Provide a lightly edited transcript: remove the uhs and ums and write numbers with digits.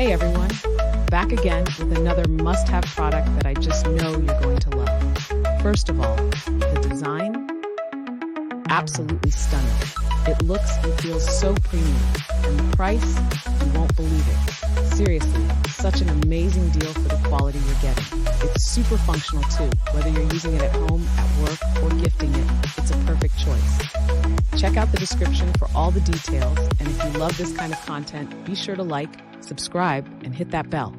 Hey everyone, back again with another must-have product that I just know you're going to love. First of all, the design, absolutely stunning. It looks and feels so premium, and the price, you won't believe it. Seriously, such an amazing deal for the quality you're getting. It's super functional too, whether you're using it at home, at work, or gifting it, it's a perfect choice. Check out the description for all the details, and if you love this kind of content, be sure to like, subscribe, and hit that bell.